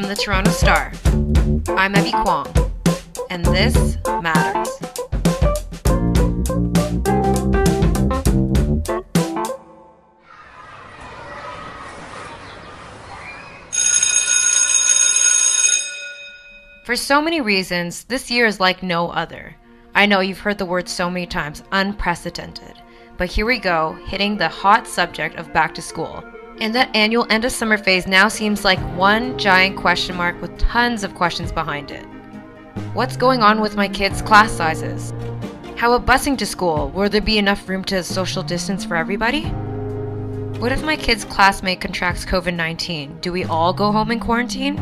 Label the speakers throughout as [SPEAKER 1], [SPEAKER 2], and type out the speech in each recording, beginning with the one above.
[SPEAKER 1] the Toronto Star. I'm Evy Kwong, and this matters. For so many reasons, this year is like no other. I know you've heard the word so many times, unprecedented. But here we go, hitting the hot subject of back to school. And that annual end of summer phase now seems like one giant question mark with tons of questions behind it. What's going on with my kids' class sizes? How about busing to school? Will there be enough room to social distance for everybody? What if my kid's classmate contracts COVID-19? Do we all go home in quarantine?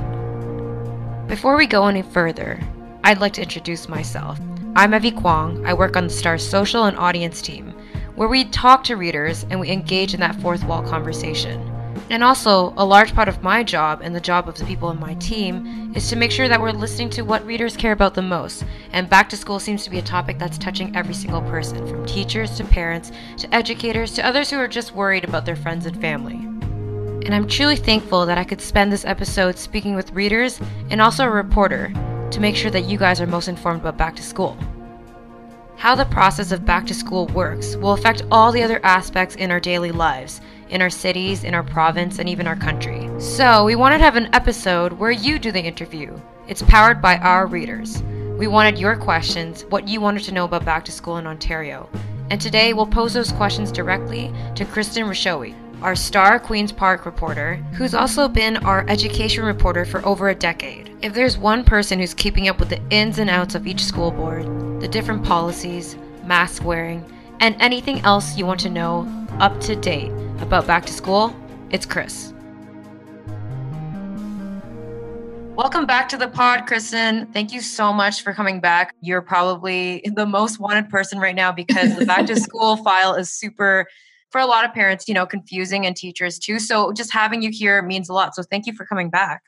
[SPEAKER 1] Before we go any further, I'd like to introduce myself. I'm Evy Kwong. I work on the Star's social and audience team, where we talk to readers and we engage in that fourth wall conversation. And also, a large part of my job and the job of the people in my team is to make sure that we're listening to what readers care about the most. And back to school seems to be a topic that's touching every single person, from teachers to parents to educators to others who are just worried about their friends and family. And I'm truly thankful that I could spend this episode speaking with readers and also a reporter to make sure that you guys are most informed about back to school. How the process of back to school works will affect all the other aspects in our daily lives, in our cities, in our province, and even our country. So we wanted to have an episode where you do the interview. It's powered by our readers. We wanted your questions, what you wanted to know about back to school in Ontario. And today we'll pose those questions directly to Kristin Rushowy, our Star Queen's Park reporter, who's also been our education reporter for over a decade. If there's one person who's keeping up with the ins and outs of each school board, the different policies, mask wearing, and anything else you want to know up to date about back to school, it's Chris. Welcome back to the pod, Kristin. Thank you so much for coming back. You're probably the most wanted person right now because the back to school file is super, for a lot of parents, confusing, and teachers too. So just having you here means a lot. So thank you for coming back.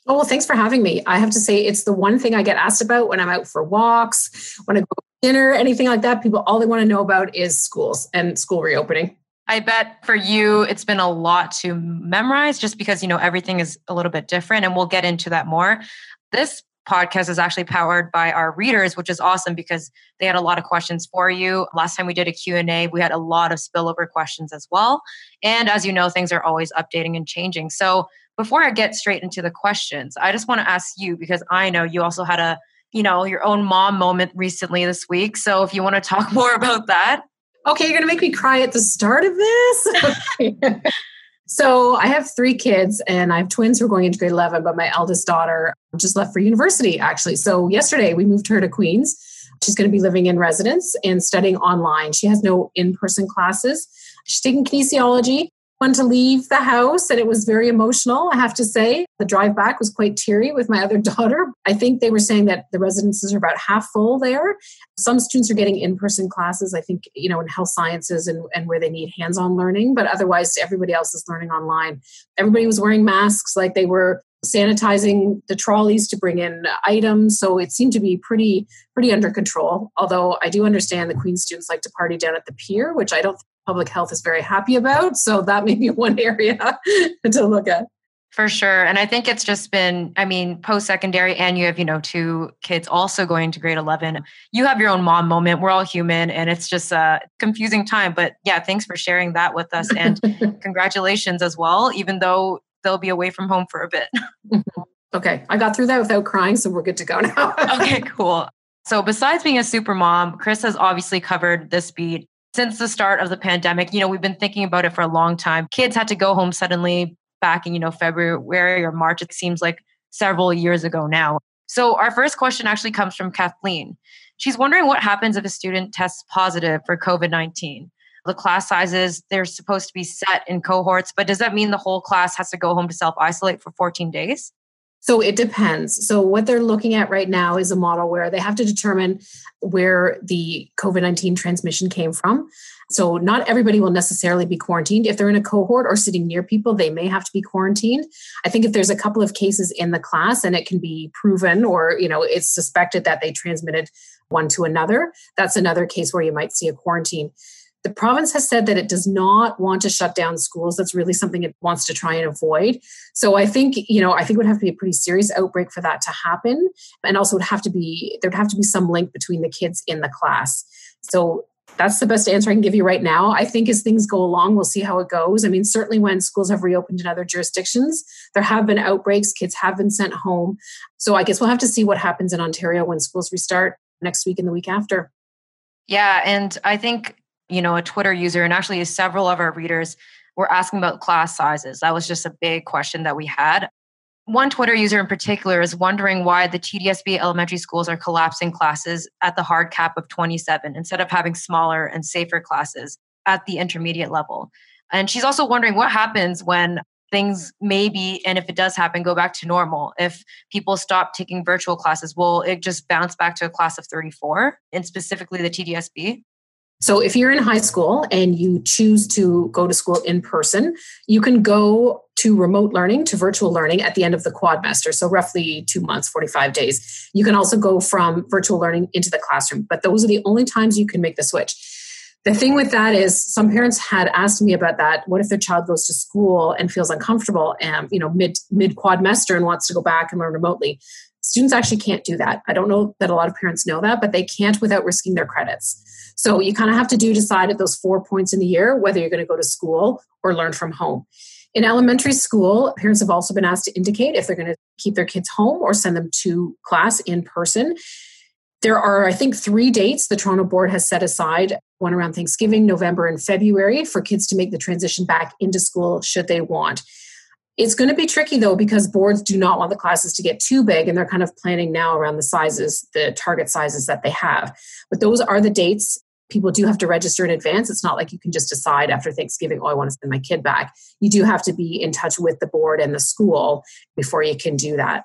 [SPEAKER 2] Oh, well, thanks for having me. I have to say, it's the one thing I get asked about when I'm out for walks, when I go to dinner, anything like that. People, all they want to know about is schools and school reopening.
[SPEAKER 1] I bet for you, it's been a lot to memorize just because, everything is a little bit different, and we'll get into that more. This podcast is actually powered by our readers, which is awesome because they had a lot of questions for you. Last time we did a Q&A, we had a lot of spillover questions as well. And as you know, things are always updating and changing. So before I get straight into the questions, I just want to ask you, because I know you also had your own mom moment recently this week. So if you want to talk more about that.
[SPEAKER 2] Okay, you're going to make me cry at the start of this? Okay. So I have 3 kids and I have twins who are going into grade 11, but my eldest daughter just left for university, actually. So yesterday we moved her to Queens. She's going to be living in residence and studying online. She has no in-person classes. She's taking kinesiology. Wanted to leave the house and it was very emotional, I have to say. The drive back was quite teary with my other daughter. I think they were saying that the residences are about half full there. Some students are getting in-person classes, I think, in health sciences and where they need hands-on learning, but otherwise everybody else is learning online. Everybody was wearing masks, like they were sanitizing the trolleys to bring in items. So it seemed to be pretty under control. Although I do understand the Queen's students like to party down at the pier, which I don't think public health is very happy about. So that may be one area to look at.
[SPEAKER 1] For sure. And I think it's just been, post-secondary, and you have, 2 kids also going to grade 11. You have your own mom moment. We're all human, and it's just a confusing time. But yeah, thanks for sharing that with us. And congratulations as well, even though they'll be away from home for a bit.
[SPEAKER 2] Okay. I got through that without crying, so we're good to go now.
[SPEAKER 1] Okay, cool. So besides being a super mom, Chris has obviously covered this beat since the start of the pandemic. We've been thinking about it for a long time. Kids had to go home suddenly back in, February or March. It seems like several years ago now. So our first question actually comes from Kathleen. She's wondering what happens if a student tests positive for COVID-19. The class sizes, they're supposed to be set in cohorts, but does that mean the whole class has to go home to self-isolate for 14 days?
[SPEAKER 2] So it depends. So what they're looking at right now is a model where they have to determine where the COVID-19 transmission came from. So not everybody will necessarily be quarantined. If they're in a cohort or sitting near people, they may have to be quarantined. I think if there's a couple of cases in the class and it can be proven or, it's suspected that they transmitted one to another, that's another case where you might see a quarantine. The province has said that it does not want to shut down schools. That's really something it wants to try and avoid. So I think it would have to be a pretty serious outbreak for that to happen. And also there'd have to be some link between the kids in the class. So that's the best answer I can give you right now. I think as things go along, we'll see how it goes. I mean, certainly when schools have reopened in other jurisdictions, there have been outbreaks, kids have been sent home. So I guess we'll have to see what happens in Ontario when schools restart next week and the week after.
[SPEAKER 1] Yeah, and I think a Twitter user, and actually several of our readers were asking about class sizes. That was just a big question that we had. One Twitter user in particular is wondering why the TDSB elementary schools are collapsing classes at the hard cap of 27 instead of having smaller and safer classes at the intermediate level. And she's also wondering what happens when things maybe, and if it does happen, go back to normal. If people stop taking virtual classes, will it just bounce back to a class of 34 and specifically the TDSB?
[SPEAKER 2] So if you're in high school and you choose to go to school in person, you can go to remote learning, to virtual learning at the end of the quadmester. So roughly 2 months, 45 days. You can also go from virtual learning into the classroom, but those are the only times you can make the switch. The thing with that is some parents had asked me about that. What if their child goes to school and feels uncomfortable and, mid quadmester and wants to go back and learn remotely? Students actually can't do that. I don't know that a lot of parents know that, but they can't without risking their credits. So you kind of have to decide at those 4 points in the year whether you're going to go to school or learn from home. In elementary school, parents have also been asked to indicate if they're going to keep their kids home or send them to class in person. There are, I think, 3 dates the Toronto Board has set aside, one around Thanksgiving, November, and February, for kids to make the transition back into school should they want. It's going to be tricky, though, because boards do not want the classes to get too big, and they're kind of planning now around the sizes, the target sizes that they have. But those are the dates. People do have to register in advance. It's not like you can just decide after Thanksgiving, I want to send my kid back. You do have to be in touch with the board and the school before you can do that.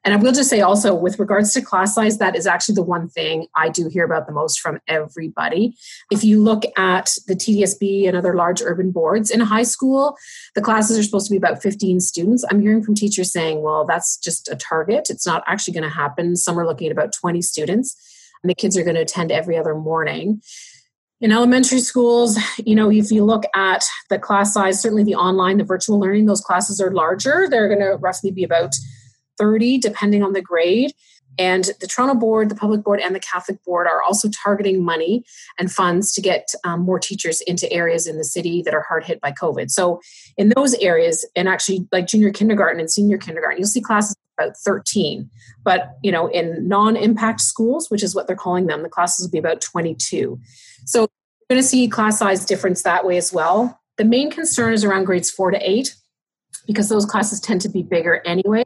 [SPEAKER 2] And I will just say also, with regards to class size, that is actually the one thing I do hear about the most from everybody. If you look at the TDSB and other large urban boards in high school, the classes are supposed to be about 15 students. I'm hearing from teachers saying, well, that's just a target. It's not actually going to happen. Some are looking at about 20 students, and the kids are going to attend every other morning. In elementary schools, if you look at the class size, certainly the online, the virtual learning, those classes are larger. They're going to roughly be about 30, depending on the grade. And the Toronto Board, the Public Board, and the Catholic Board are also targeting money and funds to get more teachers into areas in the city that are hard hit by COVID. So in those areas, and actually like junior kindergarten and senior kindergarten, you'll see classes about 13. But, in non-impact schools, which is what they're calling them, the classes will be about 22. So you're going to see class size difference that way as well. The main concern is around grades 4 to 8, because those classes tend to be bigger anyway.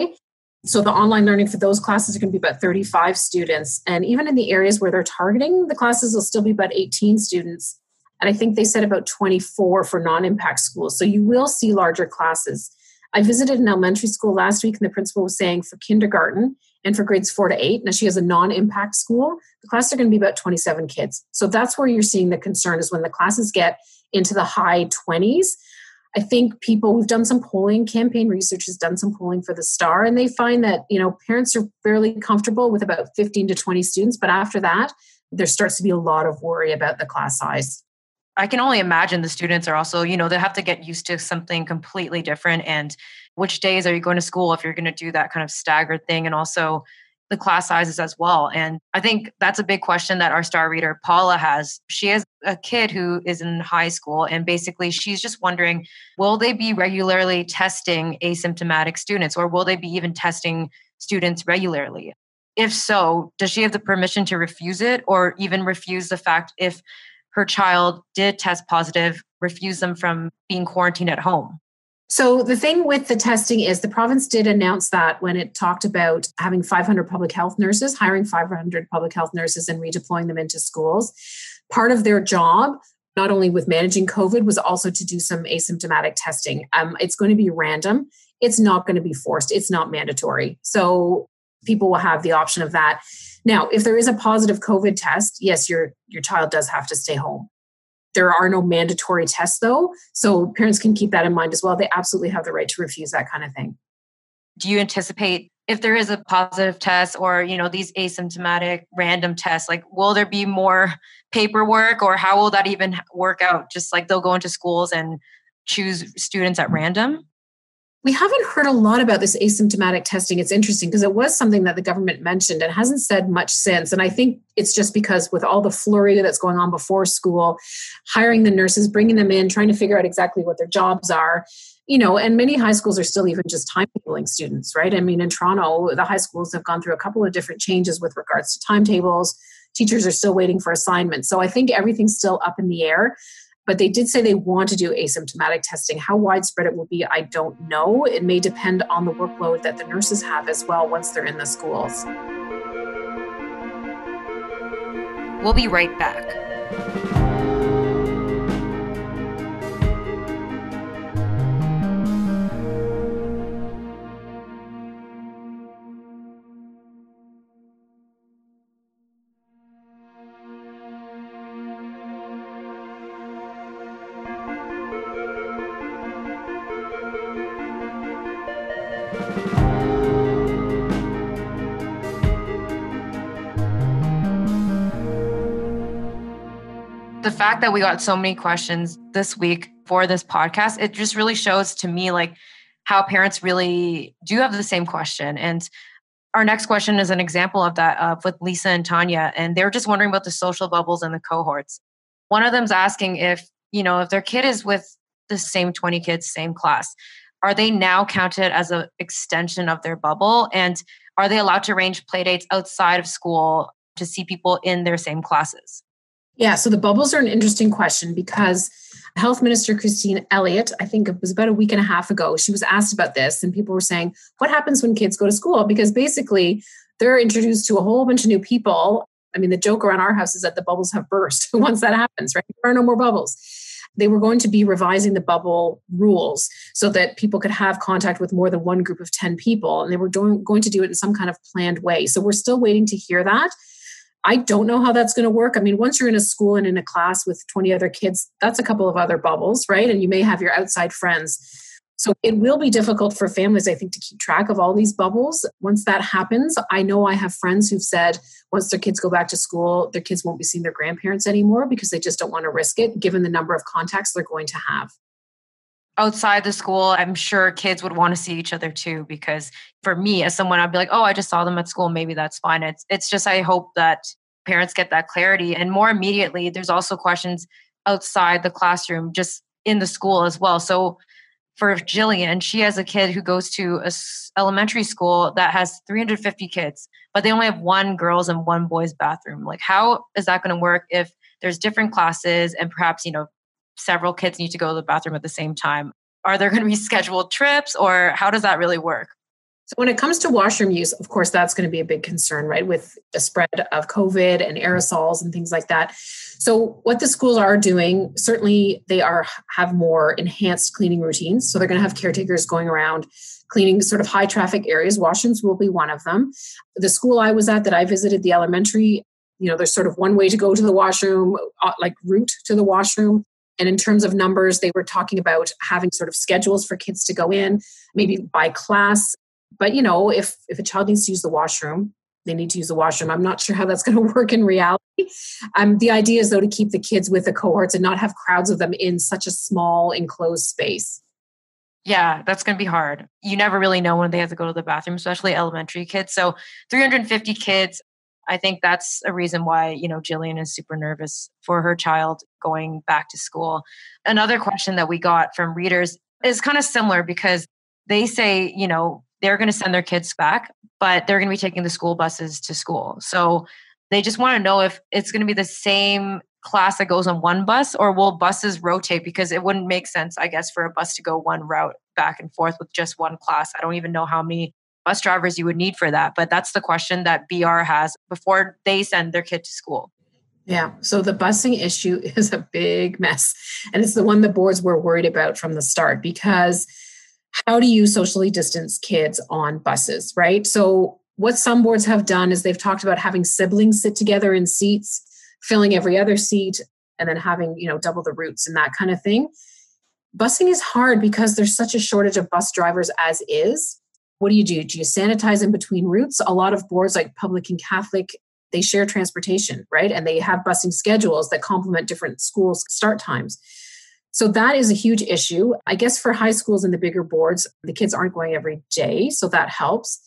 [SPEAKER 2] So the online learning for those classes are going to be about 35 students. And even in the areas where they're targeting, the classes will still be about 18 students. And I think they said about 24 for non-impact schools. So you will see larger classes. I visited an elementary school last week, and the principal was saying for kindergarten and for grades 4 to 8, now she has a non-impact school, the classes are going to be about 27 kids. So that's where you're seeing the concern, is when the classes get into the high 20s. I think we've done some polling, campaign research has done some polling for the STAR, and they find that, parents are fairly comfortable with about 15 to 20 students. But after that, there starts to be a lot of worry about the class size.
[SPEAKER 1] I can only imagine the students are also, they have to get used to something completely different. And which days are you going to school if you're going to do that kind of staggered thing? And also the class sizes as well. And I think that's a big question that our star reader, Paula, has. She has a kid who is in high school, and basically she's just wondering, will they be regularly testing asymptomatic students, or will they be even testing students regularly? If so, does she have the permission to refuse it, or even refuse the fact if her child did test positive, refuse them from being quarantined at home?
[SPEAKER 2] So the thing with the testing is the province did announce that when it talked about having 500 public health nurses, hiring 500 public health nurses and redeploying them into schools. Part of their job, not only with managing COVID, was also to do some asymptomatic testing. It's going to be random. It's not going to be forced. It's not mandatory. So people will have the option of that. Now, if there is a positive COVID test, yes, your child does have to stay home. There are no mandatory tests, though, so parents can keep that in mind as well. They absolutely have the right to refuse that kind of thing.
[SPEAKER 1] Do you anticipate if there is a positive test or, these asymptomatic random tests, like, will there be more paperwork or how will that even work out? Just like they'll go into schools and choose students at random?
[SPEAKER 2] We haven't heard a lot about this asymptomatic testing. It's interesting because it was something that the government mentioned and hasn't said much since. And I think it's just because with all the flurry that's going on before school, hiring the nurses, bringing them in, trying to figure out exactly what their jobs are, and many high schools are still even just timetabling students, right? I mean, in Toronto, the high schools have gone through a couple of different changes with regards to timetables. Teachers are still waiting for assignments. So I think everything's still up in the air. But they did say they want to do asymptomatic testing. How widespread it will be, I don't know. It may depend on the workload that the nurses have as well once they're in the schools.
[SPEAKER 1] We'll be right back. The fact that we got so many questions this week for this podcast, it just really shows to me like how parents really do have the same question. And our next question is an example of that with Lisa and Tanya. And they were just wondering about the social bubbles and the cohorts. One of them's asking if their kid is with the same 20 kids, same class, are they now counted as an extension of their bubble? And are they allowed to arrange play dates outside of school to see people in their same classes?
[SPEAKER 2] Yeah, so the bubbles are an interesting question because Health Minister Kristin, I think it was about a week and a half ago, she was asked about this and people were saying, what happens when kids go to school? Because basically they're introduced to a whole bunch of new people. I mean, the joke around our house is that the bubbles have burst once that happens, right? There are no more bubbles. They were going to be revising the bubble rules so that people could have contact with more than one group of 10 people. And they were going to do it in some kind of planned way. So we're still waiting to hear that. I don't know how that's going to work. I mean, once you're in a school and in a class with 20 other kids, that's a couple of other bubbles, right? And you may have your outside friends. So it will be difficult for families, I think, to keep track of all these bubbles. Once that happens, I know I have friends who've said once their kids go back to school, their kids won't be seeing their grandparents anymore because they just don't want to risk it, given the number of contacts they're going to have.
[SPEAKER 1] Outside the school, I'm sure kids would want to see each other too, because for me, as someone, I'd be like, oh, I just saw them at school. Maybe that's fine. It's just, I hope that parents get that clarity. And more immediately, there's also questions outside the classroom, just in the school as well. So for Jillian, she has a kid who goes to a elementary school that has 350 kids, but they only have one girls and one boys bathroom. Like, how is that going to work if there's different classes and perhaps, several kids need to go to the bathroom at the same time? Are there going to be scheduled trips or how does that really work?
[SPEAKER 2] So when it comes to washroom use, of course, that's going to be a big concern, right? With the spread of COVID and aerosols and things like that. So what the schools are doing, certainly they have more enhanced cleaning routines. So they're going to have caretakers going around cleaning sort of high traffic areas. Washrooms will be one of them. The school I was at that I visited, the elementary, there's sort of one way to go to the washroom, like route to the washroom. And in terms of numbers, they were talking about having sort of schedules for kids to go in, maybe by class. But, if a child needs to use the washroom, they need to use the washroom. I'm not sure how that's going to work in reality. The idea is, though, to keep the kids with the cohorts and not have crowds of them in such a small enclosed space.
[SPEAKER 1] Yeah, that's going to be hard. You never really know when they have to go to the bathroom, especially elementary kids. So 350 kids, I think that's a reason why, Jillian is super nervous for her child going back to school. Another question that we got from readers is kind of similar because they say, they're going to send their kids back, but they're going to be taking the school buses to school. So they just want to know if it's going to be the same class that goes on one bus or will buses rotate? Because it wouldn't make sense, I guess, for a bus to go one route back and forth with just one class. I don't even know how many bus drivers you would need for that. But that's the question that BR has before they send their kid to school.
[SPEAKER 2] Yeah. So the busing issue is a big mess. And it's the one the boards were worried about from the start because how do you socially distance kids on buses, right? So what some boards have done is they've talked about having siblings sit together in seats, filling every other seat, and then having, double the routes and that kind of thing. Busing is hard because there's such a shortage of bus drivers as is. What do? Do you sanitize in between routes? A lot of boards like public and Catholic, they share transportation, right? And they have busing schedules that complement different schools' start times. So that is a huge issue. I guess for high schools and the bigger boards, the kids aren't going every day, so that helps.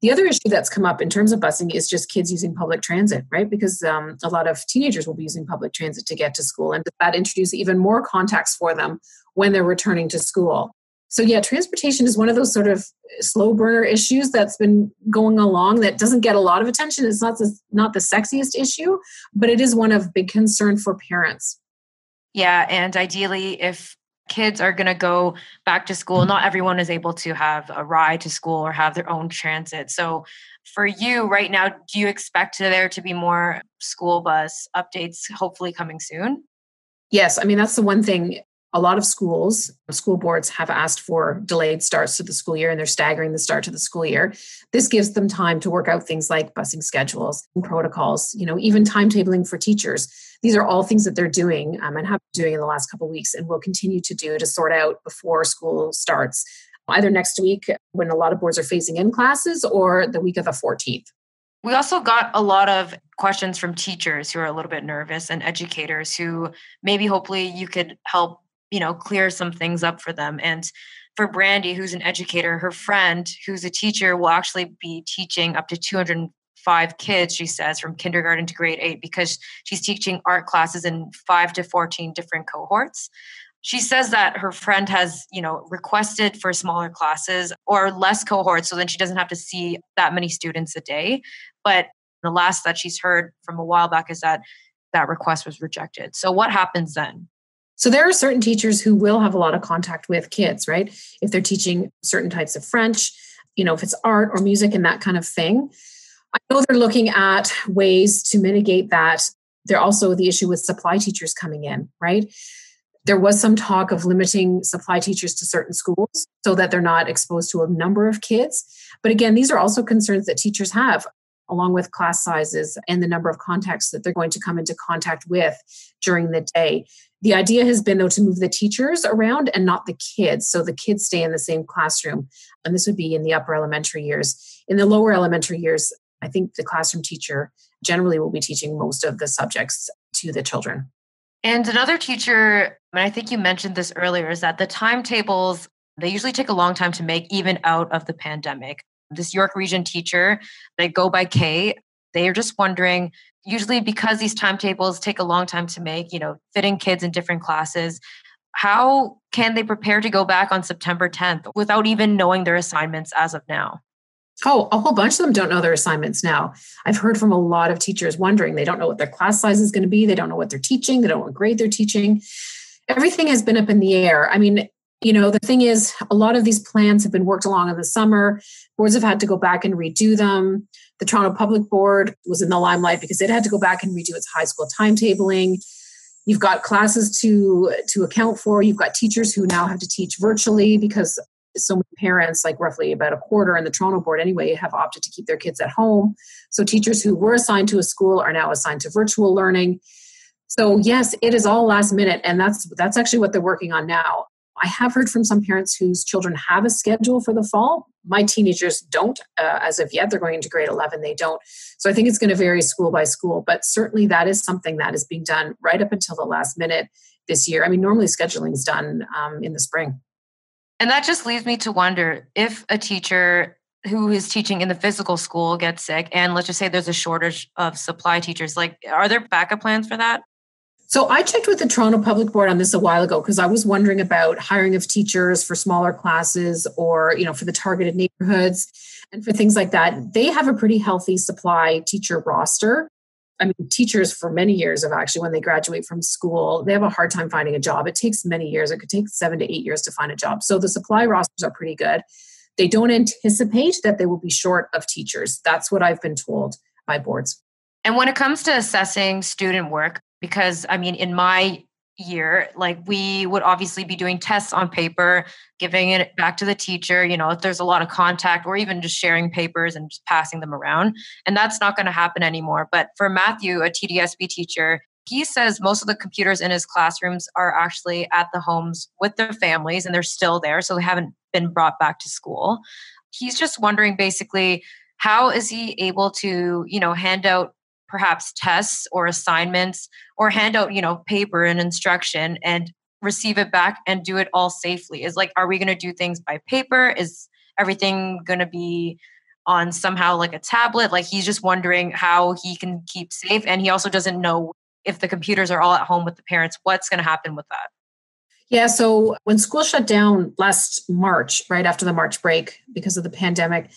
[SPEAKER 2] The other issue that's come up in terms of busing is just kids using public transit, right? Because a lot of teenagers will be using public transit to get to school, and that introduces even more contacts for them when they're returning to school. So yeah, transportation is one of those sort of slow burner issues that's been going along that doesn't get a lot of attention. It's not the sexiest issue, but it is one of big concern for parents.
[SPEAKER 1] Yeah, and ideally, if kids are going to go back to school, not everyone is able to have a ride to school or have their own transit. So for you right now, do you expect there to be more school bus updates hopefully coming soon?
[SPEAKER 2] Yes, I mean, that's the one thing. A lot of schools, school boards have asked for delayed starts to the school year, and they're staggering the start to the school year. This gives them time to work out things like busing schedules and protocols, even timetabling for teachers. These are all things that they're doing and have been doing in the last couple of weeks and will continue to do to sort out before school starts, either next week when a lot of boards are phasing in classes or the week of the 14th.
[SPEAKER 1] We also got a lot of questions from teachers who are a little bit nervous and educators who maybe hopefully you could help clear some things up for them. And for Brandy, who's an educator, her friend, who's a teacher, will actually be teaching up to 205 kids, she says, from kindergarten to grade 8, because she's teaching art classes in 5 to 14 different cohorts. She says that her friend has, requested for smaller classes or less cohorts, so then she doesn't have to see that many students a day. But the last that she's heard from a while back is that request was rejected. So what happens then?
[SPEAKER 2] So there are certain teachers who will have a lot of contact with kids, right? If they're teaching certain types of French, if it's art or music and that kind of thing. I know they're looking at ways to mitigate that. There's also the issue with supply teachers coming in, right? There was some talk of limiting supply teachers to certain schools so that they're not exposed to a number of kids. But again, these are also concerns that teachers have, along with class sizes and the number of contacts that they're going to come into contact with during the day. The idea has been, though, to move the teachers around and not the kids. So the kids stay in the same classroom. And this would be in the upper elementary years. In the lower elementary years, I think the classroom teacher generally will be teaching most of the subjects to the children.
[SPEAKER 1] And another teacher, and I think you mentioned this earlier, is that the timetables, they usually take a long time to make, even out of the pandemic. This York Region teacher, they go by Kay. They are just wondering, usually because these timetables take a long time to make, fitting kids in different classes, how can they prepare to go back on September 10th without even knowing their assignments as of now?
[SPEAKER 2] Oh, a whole bunch of them don't know their assignments now. I've heard from a lot of teachers wondering, they don't know what their class size is going to be. They don't know what they're teaching. They don't know what grade they're teaching. Everything has been up in the air. I mean, the thing is, a lot of these plans have been worked along in the summer. Boards have had to go back and redo them. The Toronto Public Board was in the limelight because it had to go back and redo its high school timetabling. You've got classes to account for. You've got teachers who now have to teach virtually because so many parents, like roughly about a quarter in the Toronto Board anyway, have opted to keep their kids at home. So teachers who were assigned to a school are now assigned to virtual learning. So yes, it is all last minute. And that's actually what they're working on now. I have heard from some parents whose children have a schedule for the fall. My teenagers don't as of yet. They're going into grade 11. They don't. So I think it's going to vary school by school. But certainly that is something that is being done right up until the last minute this year. I mean, normally scheduling is done in the spring.
[SPEAKER 1] And that just leaves me to wonder if a teacher who is teaching in the physical school gets sick, and let's just say there's a shortage of supply teachers, are there backup plans for that?
[SPEAKER 2] So I checked with the Toronto Public Board on this a while ago because I was wondering about hiring of teachers for smaller classes or, for the targeted neighborhoods and for things like that. They have a pretty healthy supply teacher roster. I mean, teachers for many years have actually, when they graduate from school, they have a hard time finding a job. It takes many years. It could take 7 to 8 years to find a job. So the supply rosters are pretty good. They don't anticipate that they will be short of teachers. That's what I've been told by boards.
[SPEAKER 1] And when it comes to assessing student work, because in my year, we would obviously be doing tests on paper, giving it back to the teacher, if there's a lot of contact, or even just sharing papers and just passing them around. And that's not going to happen anymore. But for Matthew, a TDSB teacher, he says most of the computers in his classrooms are actually at the homes with their families and they're still there. So they haven't been brought back to school. he's just wondering basically, how is he able to, hand out perhaps tests or assignments or hand out, paper and instruction and receive it back and do it all safely? Is like, are we going to do things by paper? Is everything going to be on somehow like a tablet? Like he's just wondering how he can keep safe. And he also doesn't know if the computers are all at home with the parents, what's going to happen with that.
[SPEAKER 2] Yeah, so when school shut down last March, right after the March break because of the pandemic,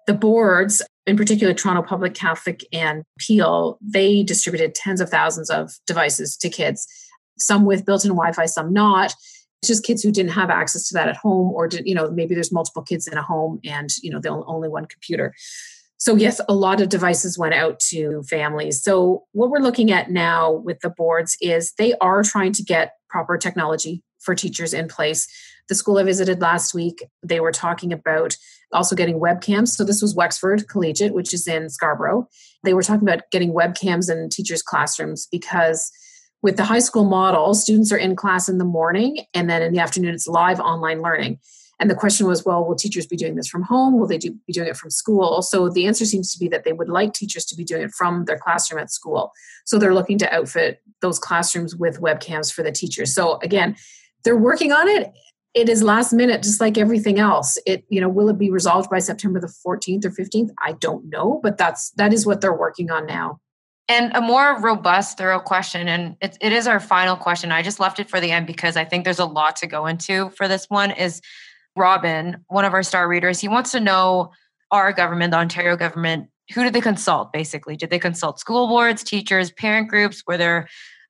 [SPEAKER 2] the boards, in particular Toronto Public, Catholic, and Peel, they distributed tens of thousands of devices to kids, some with built-in Wi-Fi, some not. It's just kids who didn't have access to that at home, or maybe there's multiple kids in a home and the only one computer. So yes, a lot of devices went out to families. So what we're looking at now with the boards is they are trying to get proper technology for teachers in place. The school I visited last week, they were talking about also getting webcams. So this was Wexford Collegiate, which is in Scarborough. They were talking about getting webcams in teachers' classrooms because with the high school model, students are in class in the morning and then in the afternoon it's live online learning. And the question was, well, will teachers be doing this from home? Will they be doing it from school? So the answer seems to be that they would like teachers to be doing it from their classroom at school. So they're looking to outfit those classrooms with webcams for the teachers. So again, they're working on it. It is last minute, just like everything else. Will it be resolved by September the 14th or 15th? I don't know, but that is what they're working on now.
[SPEAKER 1] And a more robust, thorough question, and it is our final question. I just left it for the end because I think there's a lot to go into for this one, is Robin, one of our star readers. He wants to know our government, the Ontario government, who did they consult basically? Did they consult school boards, teachers, parent groups? Were there,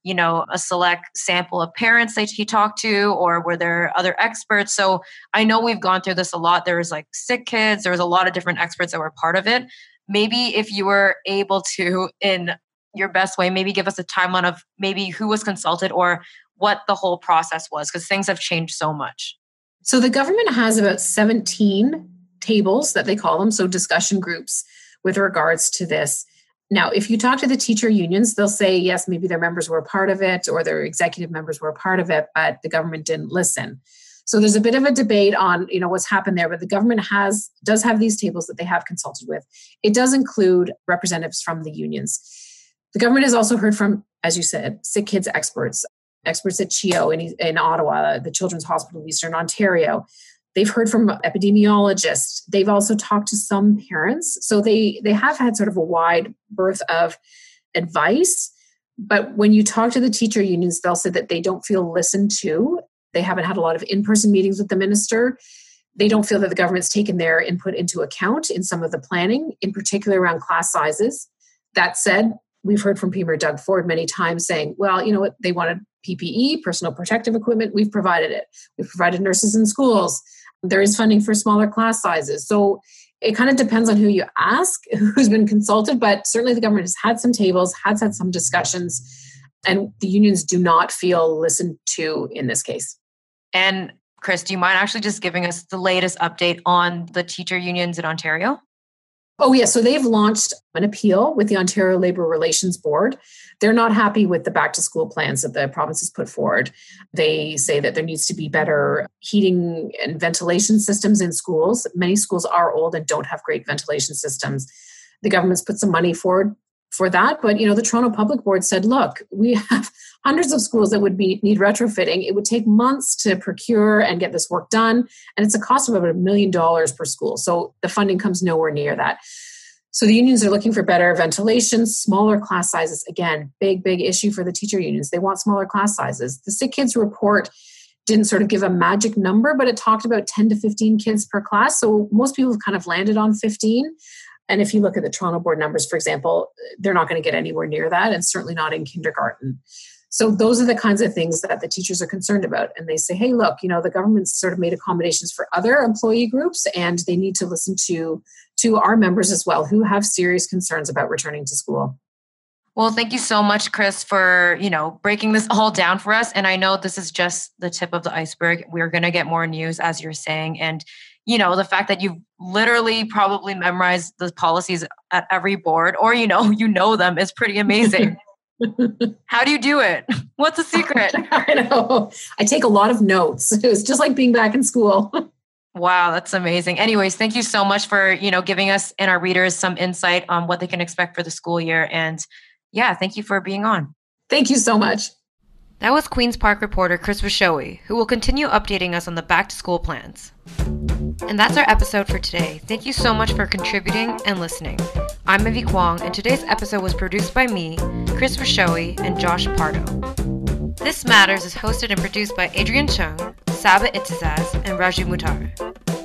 [SPEAKER 1] a select sample of parents that he talked to, or were there other experts? So I know we've gone through this a lot. There was like sick kids. There was a lot of different experts that were part of it. Maybe if you were able to, in your best way, maybe give us a timeline of maybe who was consulted or what the whole process was, because things have changed so much.
[SPEAKER 2] So the government has about 17 tables that they call them, so discussion groups with regards to this. Now, if you talk to the teacher unions, they'll say, yes, maybe their members were a part of it or their executive members were a part of it, but the government didn't listen. So there's a bit of a debate on, what's happened there, but the government does have these tables that they have consulted with. It does include representatives from the unions. The government has also heard from, as you said, sick kids experts at CHEO in Ottawa, the Children's Hospital of Eastern Ontario. They've heard from epidemiologists. They've also talked to some parents. So they have had sort of a wide berth of advice. But when you talk to the teacher unions, they'll say that they don't feel listened to. They haven't had a lot of in-person meetings with the minister. They don't feel that the government's taken their input into account in some of the planning, in particular around class sizes. That said, we've heard from Premier Doug Ford many times saying, well, you know what, they wanted PPE, personal protective equipment. We've provided it. We've provided nurses in schools. There is funding for smaller class sizes. So it kind of depends on who you ask, who's been consulted, but certainly the government has had some tables, has had some discussions, and the unions do not feel listened to in this case.
[SPEAKER 1] And Chris, do you mind actually just giving us the latest update on the teacher unions in Ontario?
[SPEAKER 2] Oh, yeah. So they've launched an appeal with the Ontario Labour Relations Board. They're not happy with the back to school plans that the province has put forward. They say that there needs to be better heating and ventilation systems in schools. Many schools are old and don't have great ventilation systems. The government's put some money forward for that. But, the Toronto Public Board said, look, we have hundreds of schools that would need retrofitting. It would take months to procure and get this work done. And it's a cost of about $1 million per school. So the funding comes nowhere near that. So the unions are looking for better ventilation, smaller class sizes. Again, big issue for the teacher unions. They want smaller class sizes. The Sick Kids report didn't sort of give a magic number, but it talked about 10 to 15 kids per class. So most people have kind of landed on 15. And if you look at the Toronto board numbers, for example, they're not going to get anywhere near that, and certainly not in kindergarten. So those are the kinds of things that the teachers are concerned about. And they say, hey, look, the government's sort of made accommodations for other employee groups, and they need to listen to our members as well, who have serious concerns about returning to school.
[SPEAKER 1] Well, thank you so much, Chris, for, breaking this all down for us. And I know this is just the tip of the iceberg. We're going to get more news, as you're saying. And, the fact that you've literally probably memorized the policies at every board, or, you know them, is pretty amazing. How do you do it? What's the secret?
[SPEAKER 2] I know. I take a lot of notes. It was just like being back in school.
[SPEAKER 1] Wow, that's amazing. Anyways, thank you so much for, giving us and our readers some insight on what they can expect for the school year. And yeah, thank you for being on.
[SPEAKER 2] Thank you so much.
[SPEAKER 1] That was Queen's Park reporter Chris Rushowy, who will continue updating us on the back to school plans. And that's our episode for today. Thank you so much for contributing and listening. I'm Evy Kwong, and today's episode was produced by me, Chris Rushowy, and Josh Pardo. This Matters is hosted and produced by Adrian Chung, Saba Itzazaz, and Raju Mutar.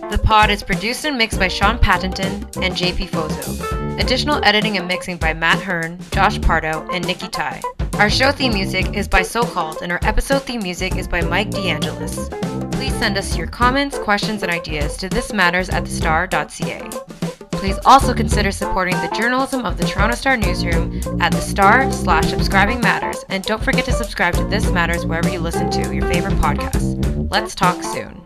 [SPEAKER 1] The pod is produced and mixed by Sean Pattenton and JP Fozo. Additional editing and mixing by Matt Hearn, Josh Pardo, and Nikki Tai. Our show theme music is by So Called, and our episode theme music is by Mike DeAngelis. Please send us your comments, questions, and ideas to thismatters@thestar.ca. Please also consider supporting the journalism of the Toronto Star newsroom at thestar/subscribing matters, and don't forget to subscribe to This Matters wherever you listen to your favorite podcasts. Let's talk soon.